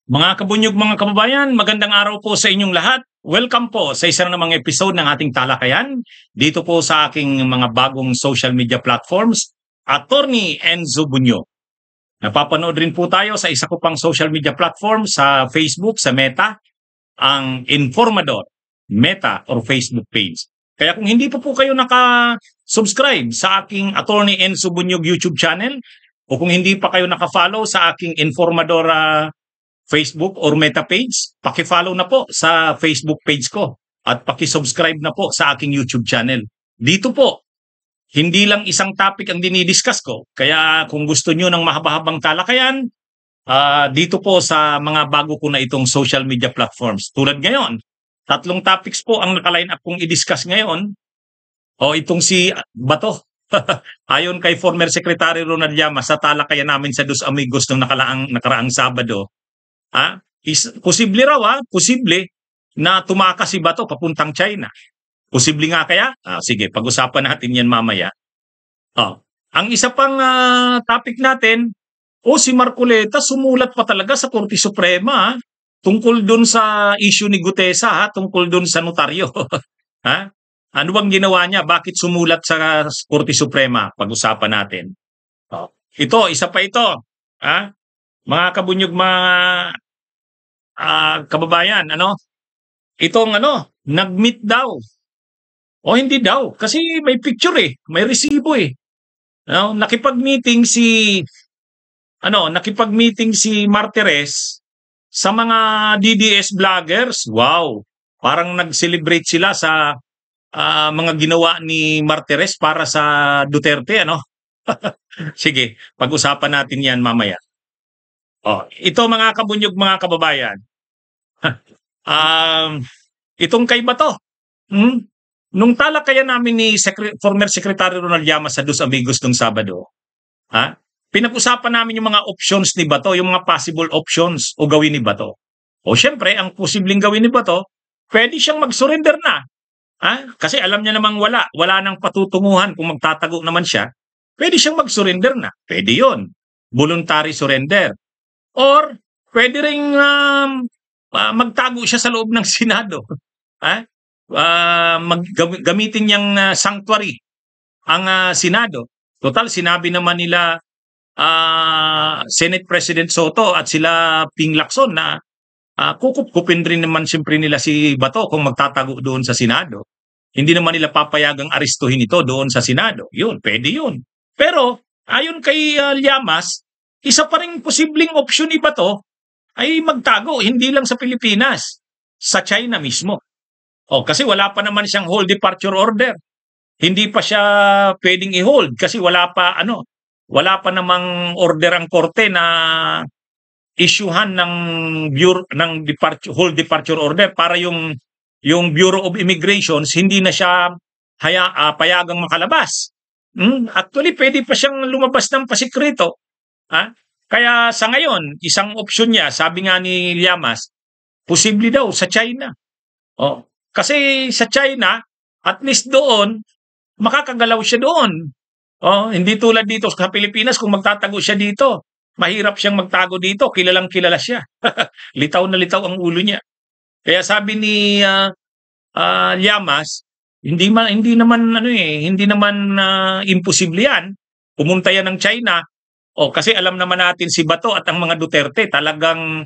Mga kabunyog, mga kababayan, magandang araw po sa inyong lahat. Welcome po sa isa na namang episode ng ating talakayan dito po sa aking mga bagong social media platforms, Attorney Enzo Bunyo. Napapanood rin po tayo sa isa ko pang social media platform sa Facebook, sa Meta, ang Informador, Meta or Facebook page. Kaya kung hindi pa po kayo naka-subscribe sa aking Attorney Enzo Bunyog YouTube channel o kung hindi pa kayo naka-follow sa aking Informador Facebook or Meta page, paki-follow na po sa Facebook page ko at paki-subscribe na po sa aking YouTube channel. Dito po, hindi lang isang topic ang dinidiscuss ko. Kaya kung gusto nyo ng mahaba-habang talakayan, dito po sa mga bago ko na itong social media platforms. Tulad ngayon, 3 topics po ang nakaline up kong i-discuss ngayon. O itong si Bato. Ayon kay former Secretary Ronald Llamas sa talakayan namin sa Dos Amigos nung nakaraang Sabado. Posible raw posible na tumakas si Bato papuntang China. Posible nga kaya? Sige, pag-usapan natin yan mamaya. Ang isa pang topic natin, si Marcoleta sumulat pa talaga sa Korte Suprema tungkol dun sa issue ni Gutesa, tungkol dun sa notaryo. Ano bang ginawa niya? Bakit sumulat sa Korte Suprema? Pag-usapan natin. Ito, isa pa ito. Mga kabunyog, mga kababayan, itong nag-meet daw. O hindi daw, kasi may picture may resibo nakipag-meeting si Martires sa mga DDS vloggers. Wow, parang nag-celebrate sila sa mga ginawa ni Martires para sa Duterte, Sige, pag-usapan natin yan mamaya. Ito mga kabunyog, mga kababayan. Itong kay Bato. Nung talakayan namin ni former Secretary Ronald Llamas sa Dos Amigos nung Sabado, pinag-usapan namin yung mga options ni Bato, yung mga possible options o gawin ni Bato. Syempre, ang posibleng gawin ni Bato, pwede siyang mag-surrender na. Kasi alam niya namang wala nang patutunguhan kung magtatago naman siya. Pwede siyang mag-surrender na. Pwede yon, voluntary surrender. Or pwede ring magtago siya sa loob ng Senado. Gamitin niyang sanctuary ang Senado. Total, sinabi naman nila Senate President Soto at sila Ping Lacson na kukup-kupin rin naman siyempre nila si Bato kung magtatago doon sa Senado. Hindi naman nila papayagang arestuhin ito doon sa Senado. Yun, pwede yun. Pero ayon kay Llamas, isa pa ring posibleng opsyon ni Bato ay magtago, hindi lang sa Pilipinas, sa China mismo. Kasi wala pa naman siyang hold departure order. Hindi pa siya pwedeng i-hold kasi wala pa namang order ang korte na issuehan ng hold departure order para yung Bureau of Immigrations hindi na siya payagang makalabas. Actually, pwede pa siyang lumabas ng pasikreto. Kaya sa ngayon, isang opsyon niya, sabi nga ni Llamas, posible daw sa China. Kasi sa China, at least doon, makakagalaw siya doon. Hindi tulad dito sa Pilipinas, kung magtatago siya dito, mahirap siyang magtago dito, kilalang kilala siya. Litaw na litaw ang ulo niya. Kaya sabi ni Llamas, hindi naman imposible yan. Pumunta yan ng China. Kasi alam naman natin si Bato at ang mga Duterte talagang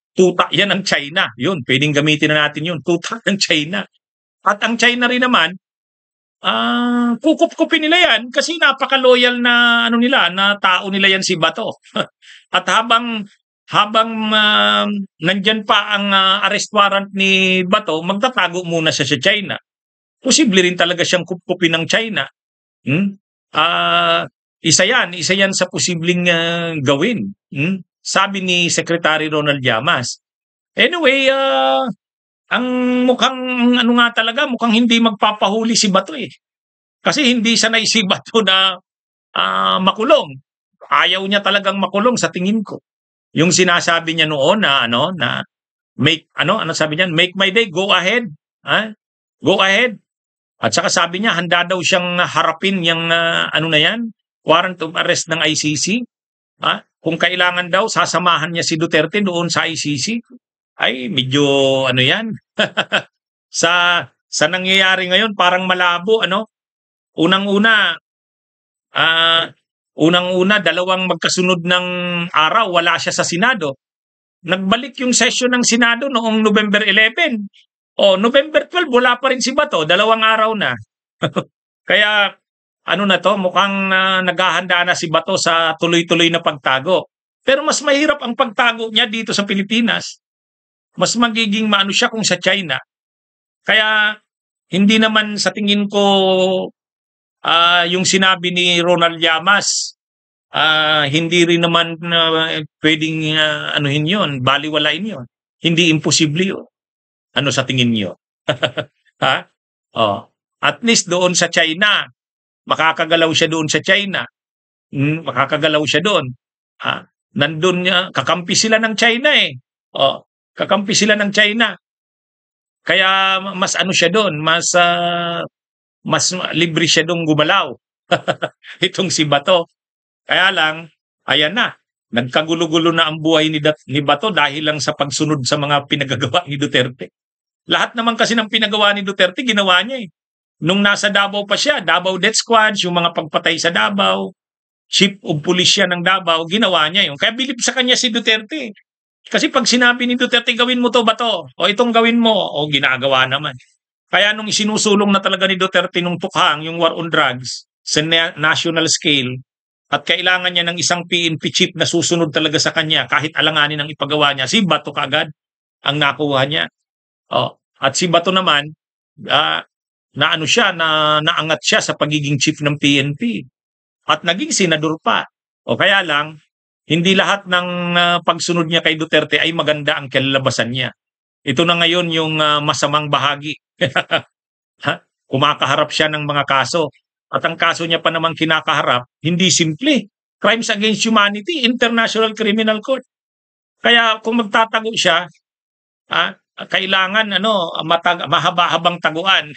tuta yan ng China. Yun, pwedeng gamitin na natin yun, tuta ng China. At ang China rin naman, kukup-kupin nila yan kasi napaka-loyal na na tao nila yan si Bato. At habang nandyan pa ang arrest warrant ni Bato, magtatago muna siya sa China. Posible rin talaga siyang kupkupin ng China. Isa yan sa posibleng gawin. Sabi ni Secretary Ronald Llamas. Anyway, ang mukhang hindi magpapahuli si Bato Kasi hindi sanay si Bato na makulong. Ayaw niya talagang makulong sa tingin ko. Yung sinasabi niya noon na sabi niya, make my day, go ahead. Go ahead. At saka sabi niya, handa daw siyang harapin yung warrant of arrest ng ICC. Kung kailangan daw, sasamahan niya si Duterte doon sa ICC. Ay, medyo ano yan. Sa nangyayari ngayon, parang malabo, ano? Unang-una, ah, unang-una, dalawang magkasunod ng araw, wala siya sa Senado. Nagbalik yung session ng Senado noong November 11. O, November 12, wala pa rin si Bato. Dalawang araw na. Kaya, ano na to, mukhang naghahanda na si Bato sa tuloy-tuloy na pagtago. Pero mas mahirap ang pagtago niya dito sa Pilipinas. Mas magiging maano siya kung sa China. Kaya, hindi naman sa tingin ko yung sinabi ni Ronald Llamas, hindi rin naman pwedeng anuhin yun, baliwalain yun. Hindi imposible yun. Ano sa tingin niyo? Ha? Oh. At least doon sa China, makakagalaw siya doon sa China. Makakagalaw siya doon. Nandun niya, kakampi sila ng China eh. Oh, kakampi sila ng China. Kaya mas ano siya doon, mas libre siya doon gumalaw. Itong si Bato. Kaya lang, ayan na. Nagkagulo-gulo na ang buhay ni Bato dahil lang sa pagsunod sa mga pinagagawa ni Duterte. Lahat naman kasi ng pinagawa ni Duterte, ginawa niya eh. Nung nasa Davao pa siya, Davao Death Squad, yung mga pagpatay sa Davao, chief of police siya ng Davao, ginawa niya yun. Kaya bilib sa kanya si Duterte. Kasi pag sinabi ni Duterte, gawin mo to Bato, o itong gawin mo, o ginagawa naman. Kaya nung isinusulong na talaga ni Duterte nung tukhang, yung war on drugs, sa national scale, at kailangan niya ng isang PNP chief na susunod talaga sa kanya, kahit alanganin ang ipagawa niya, si Bato kaagad ang nakuha niya. At si Bato naman, naano siya, naangat siya sa pagiging chief ng PNP. At naging senador pa. O kaya lang, hindi lahat ng pagsunod niya kay Duterte ay maganda ang kalalabasan niya. Ito na ngayon yung masamang bahagi. Kumakaharap siya ng mga kaso. At ang kaso niya pa naman kinakaharap, hindi simple. Crimes against humanity, International Criminal Court. Kaya kung magtatago siya, kailangan mahaba-habang taguan.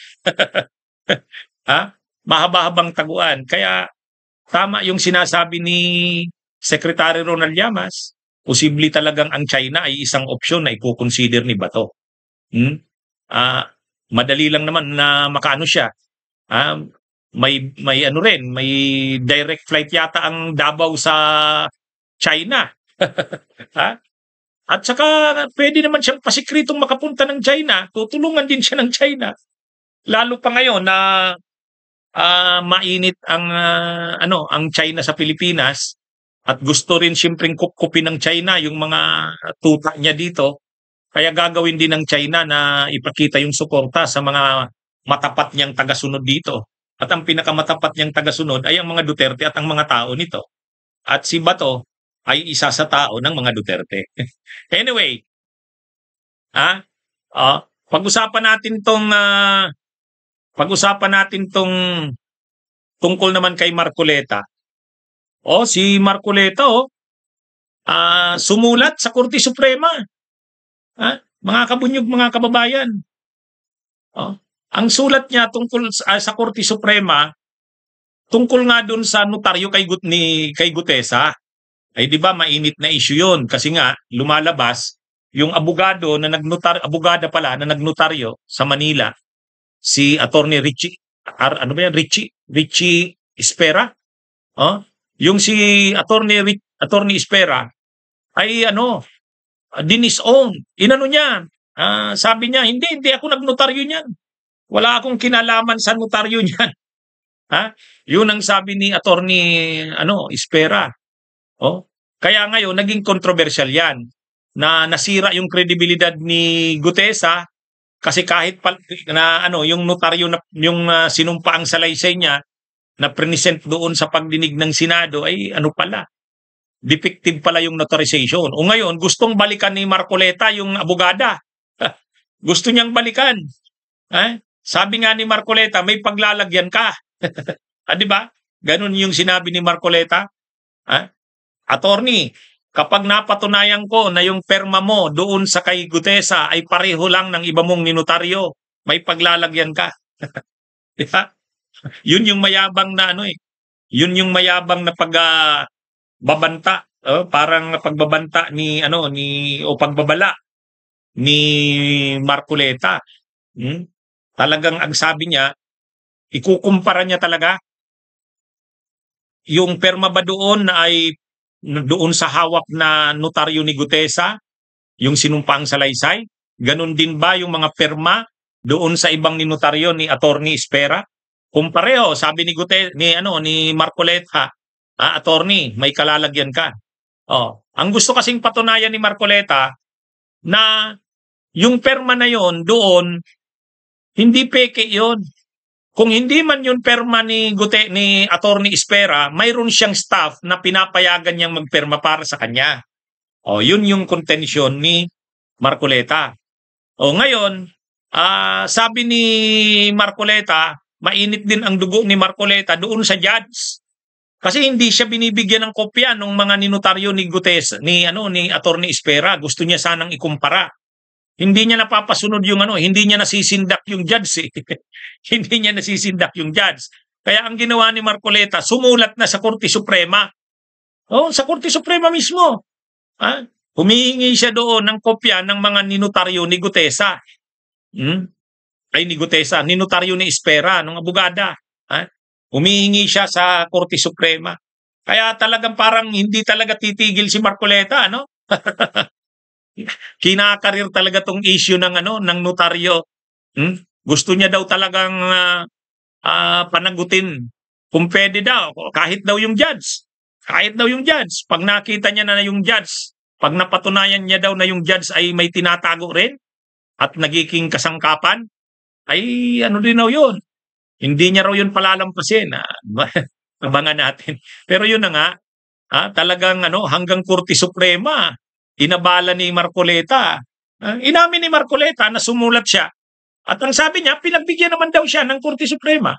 Mahaba-habang taguan. Kaya tama yung sinasabi ni Secretary Ronald Llamas, posible talagang ang China ay isang opsyon na i-consider ni Bato. Madali lang naman na makaano siya. May ano rin, may direct flight yata ang Davao sa China. At saka pwede naman siyang pasikritong makapunta ng China, tutulungan din siya ng China. Lalo pa ngayon na mainit ang ang China sa Pilipinas at gusto rin siyempreng kupkupin ng China yung mga tuta niya dito. Kaya gagawin din ng China na ipakita yung suporta sa mga matapat niyang tagasunod dito. At ang pinakamatapat niyang tagasunod ay ang mga Duterte at ang mga tao nito. At si Bato ay isa sa tao ng mga Duterte. Anyway, pag-usapan natin tong tungkol naman kay Marcoleta. Si Marcoleta sumulat sa Korte Suprema. Mga kabunyog, mga kababayan. Ang sulat niya tungkol sa Korte Suprema tungkol nga doon sa notaryo kay Gutesa. Ay di ba mainit na issue 'yon kasi nga lumalabas yung abogada na nagnotaryo sa Manila, si Attorney Richie Espera. Yung si Attorney Espera ay dinisown. Inano niya? Sabi niya, hindi ako nagnotaryo niyan. Wala akong kinalaman sa notaryo niyan. Yun ang sabi ni Attorney Espera. Kaya ngayon naging controversial 'yan. Na nasira yung kredibilidad ni Gutesa kasi kahit yung notaryo na yung sinumpa ang salaysay niya na present doon sa pagdinig ng Senado ay pala, defective pala yung notarization. O ngayon, gustong balikan ni Marcoleta yung abogada. Gusto niyang balikan. Sabi nga ni Marcoleta, may paglalagyan ka. Di ba? Ganun yung sinabi ni Marcoleta. Attorney, kapag napatunayan ko na yung perma mo doon sa kay Gutesa ay pareho lang ng iba mong ninotaryo, may paglalagyan ka. Di ba? Yun yung mayabang na Yun yung mayabang na pagbabanta Parang pagbabanta ni ano ni o pagbabala ni Marcoleta. Hmm? Talagang ang sabi niya, ikukumpara niya talaga yung perma ba doon na ay doon sa hawak na notaryo ni Gutesa, yung sinumpaang salaysay? Ganon din ba yung mga perma doon sa ibang ninotaryo ni Attorney Espera? Kung pareho, sabi ni ni Marcoleta, attorney, may kalalagyan ka. Ang gusto kasing patunayan ni Marcoleta na yung perma na yon doon, hindi peke yon. Kung hindi man yun perma ni Attorney Espera, mayroon siyang staff na pinapayagan niyang magperma para sa kanya. Yun yung contention ni Marcoleta. Ngayon, sabi ni Marcoleta, mainit din ang dugo ni Marcoleta doon sa judge. Kasi hindi siya binibigyan ng kopya ng mga ninotaryo ni Gutesa, ni Attorney Espera. Gusto niya sanang ikumpara. Hindi niya napapasunod yung hindi niya nasisindak yung judge eh. Hindi niya nasisindak yung judge. Kaya ang ginawa ni Marcoleta, sumulat na sa Korte Suprema. Sa Korte Suprema mismo. Humihingi siya doon ng kopya ng mga ninotaryo ni Gutesa. Ni Gutesa, ninotaryo ni Espera, ng abogada. Humihingi siya sa Korte Suprema. Kaya talagang parang hindi talaga titigil si Marcoleta, no? Kinakarir talaga tong issue ng ng notaryo. Gusto niya daw talagang panagutin. Kung pwede daw, kahit daw yung judge. Kahit daw yung judge. Pag nakita niya na yung judge, pag napatunayan niya daw na yung judge ay may tinatago rin at nagiging kasangkapan, ay din daw yun. Hindi niya raw yun palalampasin. Abangan natin. Pero yun na nga, talagang hanggang Korte Suprema, inabala ni Marcoleta. Inamin ni Marcoleta na sumulat siya. At ang sabi niya, pinagbigyan naman daw siya ng Korte Suprema.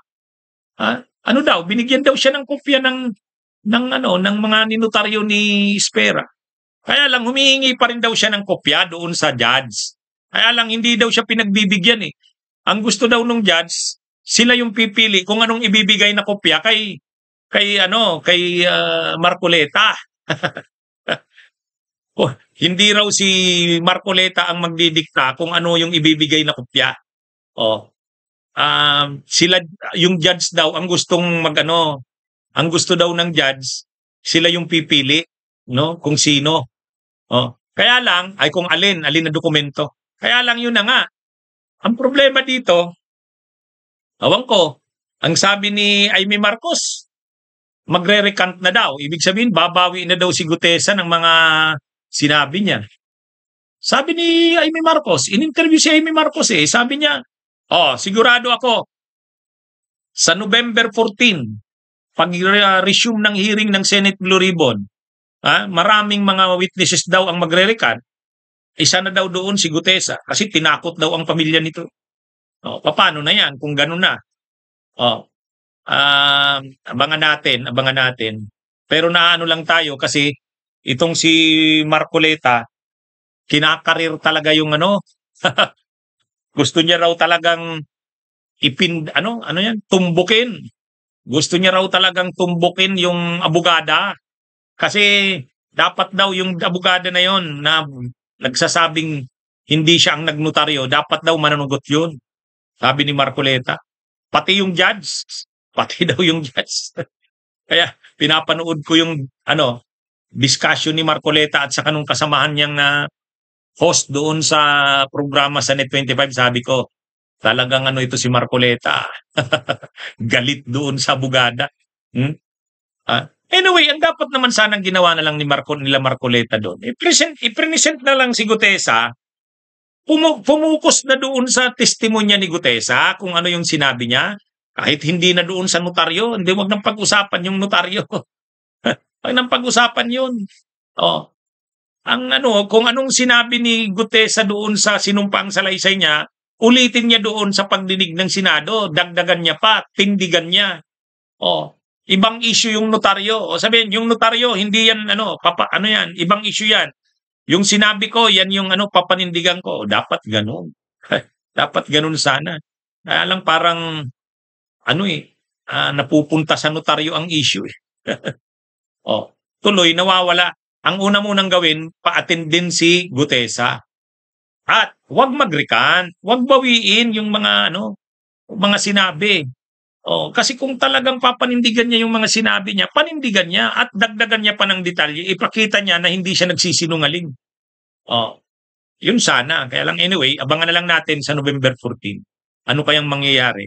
Binigyan daw siya ng kopya ng mga ninotaryo ni Espera. Kaya lang humihingi pa rin daw siya ng kopya doon sa judge. Kaya lang hindi daw siya pinagbibigyan eh. Ang gusto daw nung judge, sila yung pipili kung anong ibibigay na kopya kay Marcoleta. Hindi raw si Marcoleta ang magdidikta kung ano yung ibibigay na kopya. Sila yung judge daw ang gustong ang gusto daw ng judge, sila yung pipili, no, kung sino. Kaya lang ay kung alin na dokumento. Kaya lang yun na nga. Ang problema dito, awan ko, ang sabi ni Amy Marcos, magre-recant na daw. Ibig sabihin, babawi na daw si Gutesa ng mga sinabi niya. Sabi ni Amy Marcos, in-interview si Amy Marcos sabi niya, sigurado ako, sa November 14, pag-resume ng hearing ng Senate Blue Ribbon, maraming mga witnesses daw ang magre-recant, isa na daw doon si Gutesa kasi tinakot daw ang pamilya nito. Paano na yan kung gano'n na? Abangan natin. Pero naano lang tayo kasi itong si Marcoleta, kinakarir talaga yung gusto niya raw talagang tumbukin. Gusto niya raw talagang tumbukin yung abogada. Kasi dapat daw yung abogada na yon na nagsasabing hindi siya ang nagnotaryo, dapat daw mananugot yun. Sabi ni Marcoleta. Pati yung judge. Pati daw yung judge. Kaya pinapanood ko yung discussion ni Marcoleta at sa kanong kasamahan niyang host doon sa programa sa Net25. Sabi ko, talagang ito si Marcoleta. Galit doon sa abogada. Anyway, ang dapat naman sanang ginawa na lang nila Marcoleta doon. I-present na lang si Gutesa. Pumukus na doon sa testimonya ni Gutesa kung ano yung sinabi niya. Kahit hindi na doon sa notaryo, hindi wag nang pag-usapan yung notaryo. Wag nang pag-usapan yun. Kung anong sinabi ni Gutesa doon sa sinumpaang salaysay niya, ulitin niya doon sa pagdinig ng Senado, dagdagan niya pa, tindigan niya. Ibang issue yung notaryo. Sabihin, yung notaryo, hindi yan, yan, ibang issue yan. Yung sinabi ko, yan yung papanindigan ko. Dapat ganun. Dapat ganun sana. Kaya lang parang, napupunta sa notaryo ang issue. Tuloy, nawawala. ang una munang gawin, pa-attend si Gutesa. At huwag mag-recant, huwag bawiin yung mga sinabi. Kasi kung talagang papanindigan niya yung mga sinabi niya, panindigan niya at dagdagan niya pa ng detalye, ipakita niya na hindi siya nagsisinungaling. Oh, yun sana. Kaya lang anyway, abangan na lang natin sa November 14. Ano kayang mangyayari?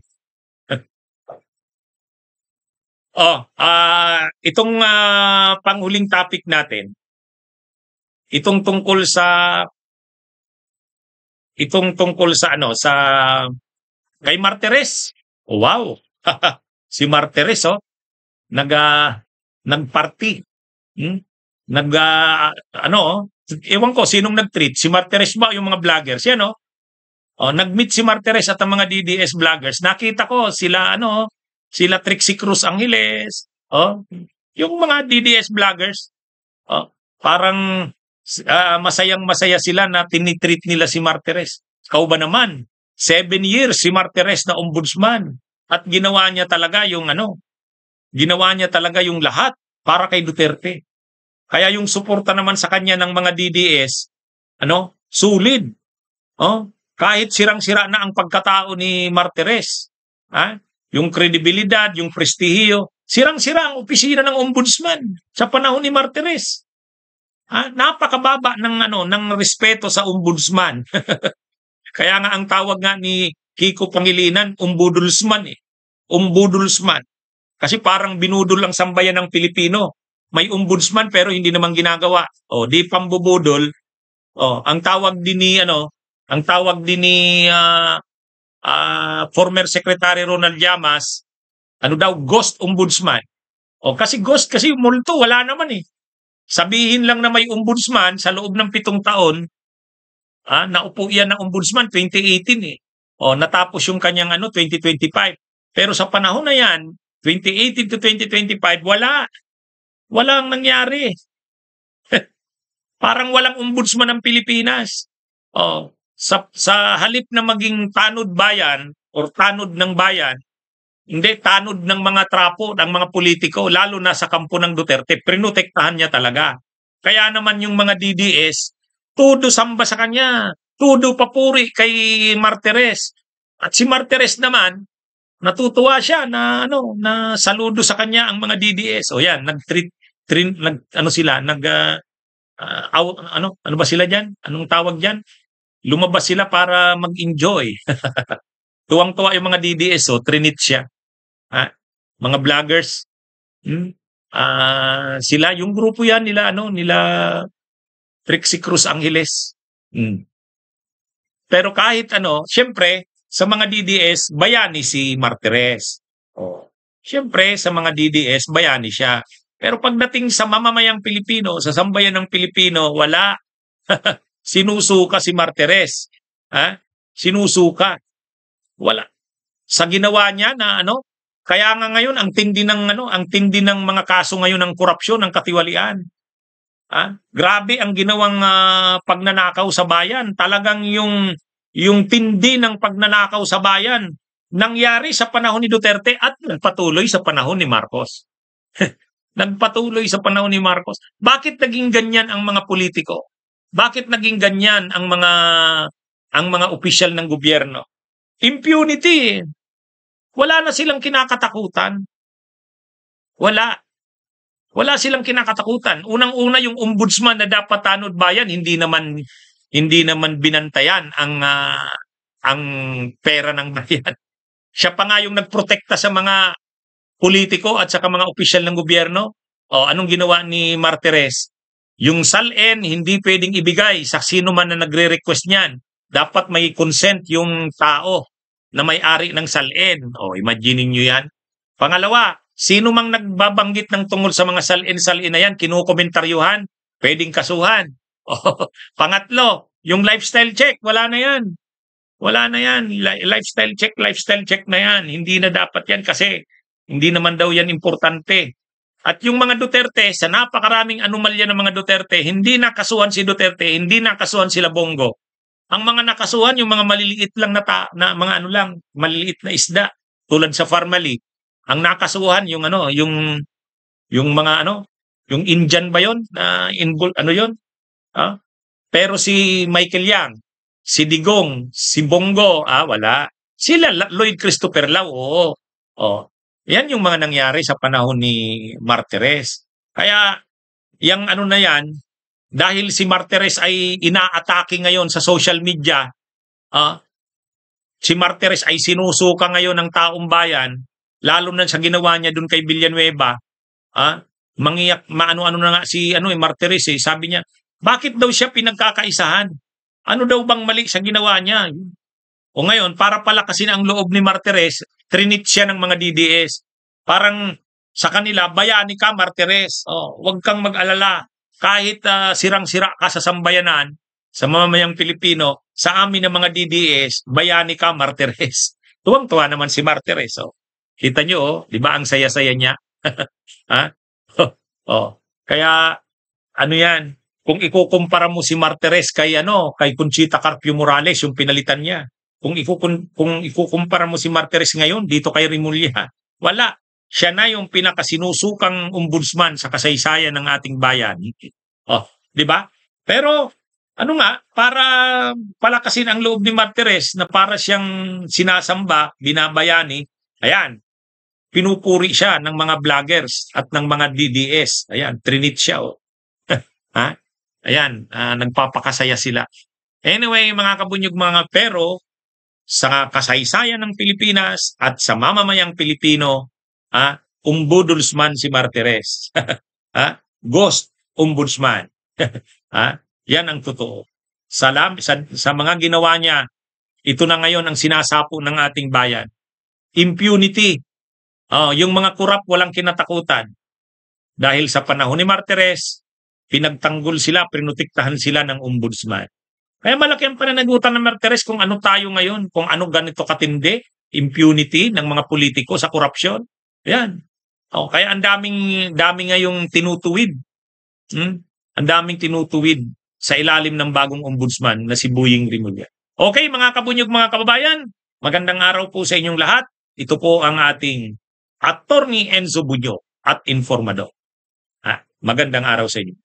Itong panghuling topic natin, itong tungkol sa sa kay Martires. Oh, wow. Si Martires nagparty. Hmm? Ewan ko sinong nag-treat, si Martires ba yung mga vloggers yan, no? Nag-meet si Martires at ang mga DDS vloggers. Nakita ko sila Trixie Cruz Angeles, yung mga DDS vloggers, parang masayang-masaya sila na tinitreat nila si Martires. Ikaw ba naman? 7 years si Martires na ombudsman at ginawa niya talaga yung lahat para kay Duterte. Kaya yung suporta naman sa kanya ng mga DDS, sulit. Kahit sirang-sira na ang pagkatao ni Martires, yung kredibilidad, yung prestihiyo, sirang-sira ang opisina ng ombudsman sa panahon ni Martires. Napakababa ng respeto sa ombudsman. Kaya nga ang tawag nga ni Kiko Pangilinan, umbudulsman eh. Umbudulsman. Kasi parang binudol ang sambayan ng Pilipino. May ombudsman pero hindi naman ginagawa. Di pambubudol. Ang tawag din ni former Secretary Ronald Llamas, ghost ombudsman. Kasi ghost, kasi multo, wala naman eh. Sabihin lang na may ombudsman sa loob ng 7 taon, naupo yan ng ombudsman 2018 eh. Natapos yung kanyang 2025. Pero sa panahon na yan, 2018 to 2025, walang nangyari. Parang walang ombudsman ng Pilipinas. Sa halip na maging tanod bayan or tanod ng bayan, hindi, tanod ng mga trapo, ng mga politiko, lalo na sa kampo ng Duterte, prinotektahan niya talaga. Kaya naman yung mga DDS, todo samba sa kanya, todo papuri kay Martires. At si Martires naman, natutuwa siya na saludo sa kanya ang mga DDS. Yan, ano ba sila diyan? Anong tawag diyan? Lumabas sila para mag-enjoy. Tuwang-tuwa yung mga DDS, trinit siya. Mga vloggers. Sila, yung grupo yan nila Trixie Cruz Angeles. Pero kahit syempre, sa mga DDS, bayani si Martires. Syempre, sa mga DDS, bayani siya. Pero pagdating sa mamamayang Pilipino, sa sambayan ng Pilipino, wala. Sinusuka si Martires. Sinusuka. Wala. Sa ginawa niya na kaya nga ngayon ang tindi ng mga kaso ngayon ng korupsyon, ng katiwalian. Grabe ang ginawang pagnanakaw sa bayan. Talagang yung tindi ng pagnanakaw sa bayan nangyari sa panahon ni Duterte at nagpatuloy sa panahon ni Marcos. Nagpatuloy sa panahon ni Marcos. Bakit naging ganyan ang mga politiko? Bakit naging ganyan ang mga opisyal ng gobyerno? Impunity. Wala na silang kinakatakutan. Wala silang kinakatakutan. Unang-una yung ombudsman na dapat tanod bayan, hindi naman binantayan ang pera ng bayan. Siya pa nga yung nagprotekta sa mga politiko at saka mga opisyal ng gobyerno. Anong ginawa ni Martires? Yung SALN hindi pwedeng ibigay sa sino man na nagre-request niyan. Dapat may consent yung tao na may-ari ng SALN. Imagine niyo yan. Pangalawa, sino mang nagbabanggit ng tungkol sa mga SALN na yan, kinukomentaryuhan, pwedeng kasuhan. Pangatlo, yung lifestyle check, wala na yan. Wala na yan. Lifestyle check na yan. Hindi na dapat yan kasi hindi naman daw yan importante. At yung mga Duterte, sa napakaraming anomalya ng mga Duterte, hindi nakasuhan si Duterte, hindi nakasuhan sila Bongo. Ang mga nakasuhan, yung mga maliliit lang na mga maliliit na isda, tulad sa Farmally. Ang nakasuhan, yung mga Yung Indian ba yun? Ano yun? Ah? Pero si Michael Yang, si Digong, si Bongo, wala. Sila, Lloyd Christopher Lau, oo. Oh. Yan yung mga nangyari sa panahon ni Martires. Kaya, yung ano na yan, dahil si Martires ay inaatake ngayon sa social media, si Martires ay sinusuka ngayon ng taong bayan, lalo na sa ginawa niya dun kay Villanueva, mangiyak, maano-ano na nga si Martires sabi niya, bakit daw siya pinagkakaisahan? Ano daw bang mali sa ginawa niya? O ngayon, para palakasin ang loob ni Martires, trinit siya ng mga DDS. Parang sa kanila, bayani ka Martires. Huwag kang mag-alala. Kahit sirang-sira ka sa sambayanan, sa mamamayang Pilipino, sa amin ng mga DDS, bayani ka Martires. Tuwang-tuwa naman si Martires. Kita nyo, di ba ang saya-saya niya? Ha? Kaya, ano yan? Kung ikukumpara mo si Martires kay Conchita Carpio Morales, yung pinalitan niya. Kung ikukumpara mo si Martires ngayon dito kay Remulla, wala. Siya na yung pinakasinusukang ombudsman sa kasaysayan ng ating bayan. Di ba? Pero para palakasin ang loob ni Martires na para siyang sinasamba, binabayani, ayan, pinupuri siya ng mga vloggers at ng mga DDS. Ayan, trinit siya. Ha? Ayan, nagpapakasaya sila. Anyway, mga kabunyog mga pero, sa kasaysayan ng Pilipinas at sa mamamayang Pilipino, ombudsman si Martires. Ghost ombudsman. Yan ang totoo. Sa mga ginawa niya, ito na ngayon ang sinasapo ng ating bayan. Impunity. Yung mga kurap walang kinatakutan. Dahil sa panahon ni Martires, pinagtanggol sila, pinutiktahan sila ng ombudsman. Kaya malaki ang pananagutan ng Martires kung ano tayo ngayon, kung ano ganito katindi, impunity ng mga politiko sa korupsyon. Yan. Kaya ang daming ngayong tinutuwid. Ang daming tinutuwid sa ilalim ng bagong ombudsman na si Boying Remulla. Okay, mga kabunyog, mga kababayan, magandang araw po sa inyong lahat. Ito po ang ating Attorney Enzo Bunyo at Informador. Magandang araw sa inyo.